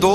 2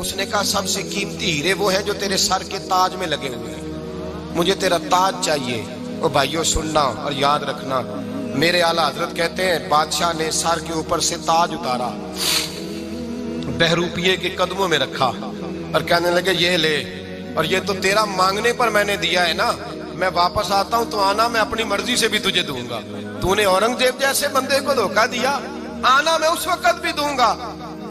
اس نے کہا سب سے قیمتی ہیرے وہ ہیں جو تیرے سر کے تاج میں لگے ہوئے ہیں، مجھے تیرا تاج چاہیے۔ او بھائیو سننا اور یاد رکھنا، میرے اعلیٰ حضرت کہتے ہیں بادشاہ نے سر کے اوپر سے تاج اتارا، بہروپیے کے قدموں میں رکھا اور کہنے لگے یہ لے، اور یہ تو تیرا مانگنے پر میں نے دیا ہے نا، میں واپس آتا ہوں تو آنا میں اپنی مرضی سے بھی تجھے دوں گا۔ تو نے اورنگزیب جیسے بندے کو دھوکہ دیا، آنا میں اس وقت بھی دوں گا۔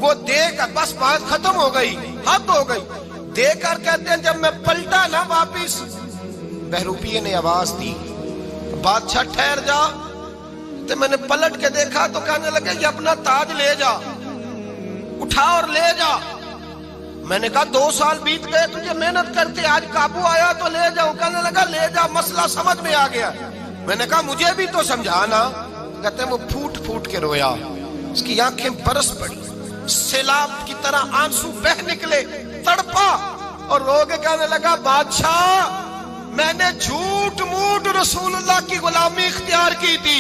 وہ دے کر بس بات ختم ہو گئی، حد ہو گئی۔ دے کر کہتے ہیں جب میں پلٹا نا واپس، بہروپیے نے آواز دی بادشاہ ٹھہر جا، تو میں نے پلٹ کے دیکھا تو کہنے لگے یہ اپنا تاج لے جا، اٹھا اور لے جا۔ میں نے کہا 2 سال بیت گئے تجھے محنت کرتے، آج قابو آیا تو لے جاؤ۔ کہنے لگا لے جا، مسئلہ سمجھ میں آ گیا۔ میں نے کہا مجھے بھی تو سمجھانا۔ کہتے ہیں وہ پھوٹ پھوٹ کے رویا، اس کی آنکھیں برس پڑی، سیلاب کی طرح آنسو بہ نکلے، تڑپا اور رو کے کہنے لگا بادشاہ میں نے جھوٹ موٹ رسول اللہ کی غلامی اختیار کی تھی،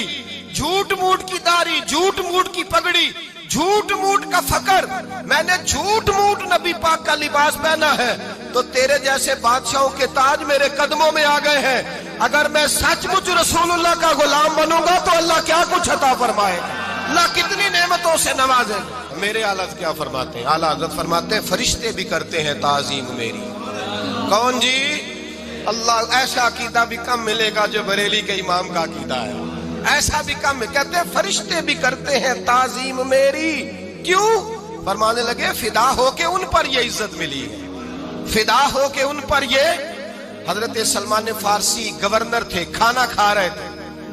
جھوٹ موٹ کی داڑھی، جھوٹ موٹ کی پگڑی، جھوٹ موٹ کا فقر، میں نے جھوٹ موٹ نبی پاک کا لباس پہنا ہے، تو تیرے جیسے بادشاہوں کے تاج میرے قدموں میں آ گئے ہیں۔ اگر میں سچ مچ رسول اللہ کا غلام بنوں گا تو اللہ کیا کچھ عطا فرمائے گا، اللہ کتنی نعمتوں سے نوازے۔ میرے اعلیٰ کیا فرماتے ہیں؟ اعلیٰ حضرت فرماتے ہیں فرشتے بھی کرتے ہیں تعظیم میری۔ کون جی؟ اللہ ایسا عقیدہ بھی کم ملے گا جو بریلی کے امام کا عقیدہ ہے، ایسا بھی کم۔ کہتے ہیں فرشتے بھی کرتے ہیں تعظیم میری۔ کیوں؟ فرمانے لگے فدا ہو کے ان پر یہ عزت ملی ہے، فدا ہو کے ان پر یہ۔ حضرت سلمان فارسی گورنر تھے، کھانا کھا رہے تھے،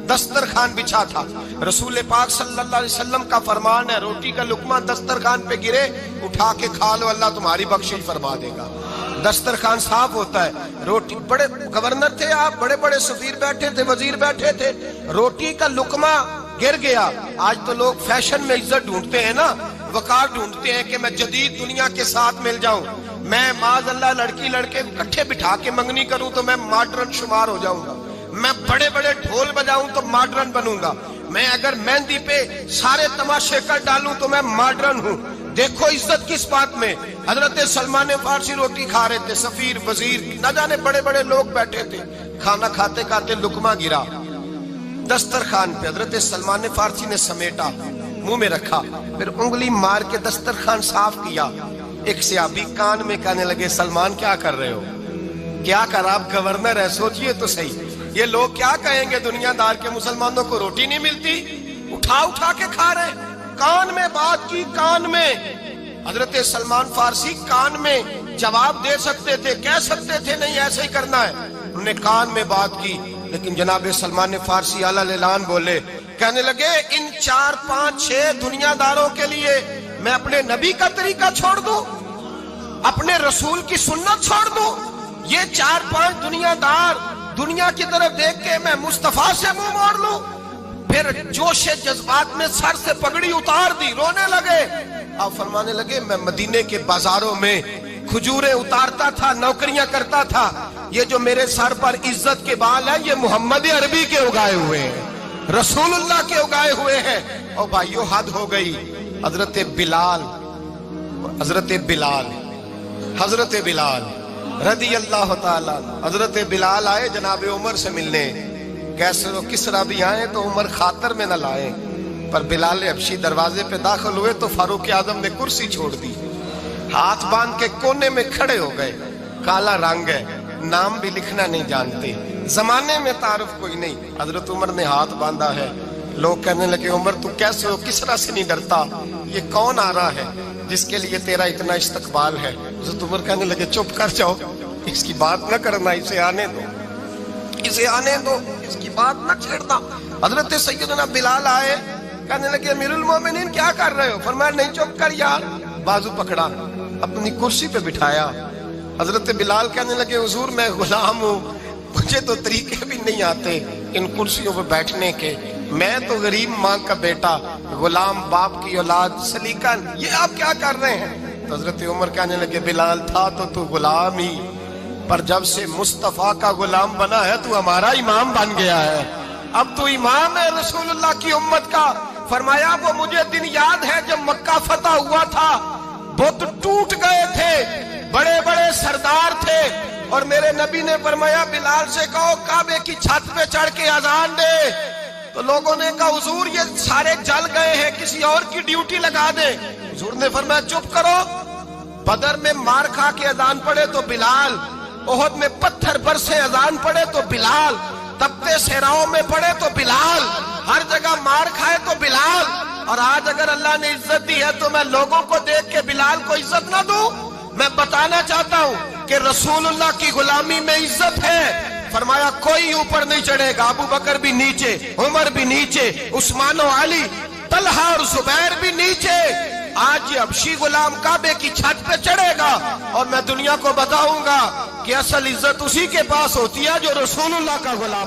دسترخوان بچھا تھا، رسول پاک صلی اللہ علیہ وسلم کا فرمان ہے روٹی کا لقمہ دسترخوان پہ گرے اٹھا کے کھا لو، اللہ تمہاری بخشش فرما دے گا۔ دسترخوان صاف ہوتا ہے، روٹی، بڑے گورنر تھے آپ، بڑے بڑے سفیر بیٹھے تھے، وزیر بیٹھے تھے، روٹی کا لقمہ گر گیا۔ آج تو لوگ فیشن میں عزت ڈھونڈتے ہیں نا، وقار ڈھونڈتے ہیں کہ میں جدید دنیا کے ساتھ مل جاؤں، میں معاذ اللہ لڑکی لڑکے اکٹھے بٹھا کے منگنی کروں تو میں ماڈرن شمار ہو جاؤں گا، میں بڑے بڑے ڈھول بجاؤں تو ماڈرن بنوں گا، میں اگر مہندی پہ سارے تماشے کر ڈالوں تو میں ماڈرن ہوں۔ دیکھو عزت کس بات میں۔ حضرت سلمان فارسی روٹی کھا رہے تھے، سفیر وزیر نہ جانے بڑے بڑے لوگ بیٹھے تھے، کھانا کھاتے کھاتے لقمہ گرا دسترخوان پہ، حضرت سلمان فارسی نے سمیٹا، منہ میں رکھا، پھر انگلی مار کے دسترخوان صاف کیا۔ ایک صحابی کان میں کہنے لگے سلمان کیا کر رہے ہو، کیا کر، آپ گورنر ہے، سوچئے تو صحیح، یہ لوگ کیا کہیں گے دنیا دار کے مسلمانوں کو روٹی نہیں ملتی، اٹھا اٹھا کے کھا رہے۔ کان میں بات کی، کان میں۔ حضرت سلمان فارسی کان میں جواب دے سکتے تھے، کہہ سکتے تھے نہیں ایسے ہی کرنا ہے، انہوں نے کان میں بات کی، لیکن جناب سلمان فارسی اعلیٰ اعلان بولے، کہنے لگے ان 4 5 6 دنیا داروں کے لیے میں اپنے نبی کا طریقہ چھوڑ دوں، اپنے رسول کی سنت چھوڑ دوں؟ یہ 4 5 دنیا دار دنیا کی طرف دیکھ کے میں مصطفیٰ سے منہ موڑ لوں؟ پھر جوش جذبات میں سر سے پگڑی اتار دی، رونے لگے۔ آپ فرمانے لگے میں مدینے کے بازاروں میں کھجوریں اتارتا تھا، نوکریاں کرتا تھا، یہ جو میرے سر پر عزت کے بال ہیں یہ محمد عربی کے اگائے ہوئے ہیں، رسول اللہ کے اگائے ہوئے ہیں۔ اور بھائیو حد ہو گئی۔ حضرت بلال رضی اللہ تعالیٰ، حضرت بلال آئے جناب عمر سے ملنے، کیسے وہ کسرا بھی آئے تو عمر خاطر میں نہ لائے، پر بلال حبشی دروازے پہ داخل ہوئے تو فاروق اعظم نے کرسی چھوڑ دی، ہاتھ باندھ کے کونے میں کھڑے ہو گئے، کالا رنگ ہے، نام بھی لکھنا نہیں جانتے، زمانے میں تعارف کوئی نہیں۔ حضرت عمر نے ہاتھ باندھا ہے، لوگ کہنے لگے عمر تو کیسے ہو، کسرا سے نہیں ڈرتا، یہ کون آ رہا ہے جس کے لیے تیرا اتنا استقبال ہے؟ حضرت عمر کہنے لگے چپ کر جاؤ، اس کی بات نہ کرنا، اسے آنے دو، اسے آنے دو، اس کی بات نہ چھیڑنا۔ حضرت سیدنا بلال آئے، کہنے لگے امیر المومنین کیا کر رہے ہو؟ فرمایا نہیں چپ کر یار، بازو پکڑا، اپنی کرسی پہ بٹھایا۔ حضرت بلال کہنے لگے حضور میں غلام ہوں، مجھے تو طریقے بھی نہیں آتے ان کرسیوں پہ بیٹھنے کے، میں تو غریب ماں کا بیٹا، غلام باپ کی اولاد، سلیقہ، یہ آپ کیا کر رہے ہیں؟ تو حضرت عمر کہنے لگے بلال تھا تو غلام ہی، پر جب سے مصطفیٰ کا غلام بنا ہے تو ہمارا امام بن گیا ہے، اب تو امام ہے رسول اللہ کی امت کا۔ فرمایا وہ مجھے دن یاد ہے جب مکہ فتح ہوا تھا، بت ٹوٹ گئے تھے، بڑے بڑے سردار تھے، اور میرے نبی نے فرمایا بلال سے کہو کعبے کی چھت پہ چڑھ کے اذان دے۔ تو لوگوں نے کہا حضور یہ سارے جل گئے ہیں، کسی اور کی ڈیوٹی لگا دیں۔ حضور نے فرمایا چپ کرو، بدر میں مار کھا کے اذان پڑے تو بلال، احد میں پتھر برسے اذان پڑے تو بلال، تپتے صحراؤں میں پڑے تو بلال، ہر جگہ مار کھائے تو بلال۔ اور آج اگر اللہ نے عزت دی ہے تو میں لوگوں کو دیکھ کے بلال کو عزت نہ دوں؟ میں بتانا چاہتا ہوں کہ رسول اللہ کی غلامی میں عزت ہے۔ فرمایا کوئی اوپر نہیں چڑھے گا، ابو بکر بھی نیچے، عمر بھی نیچے، عثمان و علی، طلحہ اور زبیر بھی نیچے۔ آج یہ حبشی غلام کعبے کی چھت پہ چڑھے گا اور میں دنیا کو بتاؤں گا کہ اصل عزت اسی کے پاس ہوتی ہے جو رسول اللہ کا غلام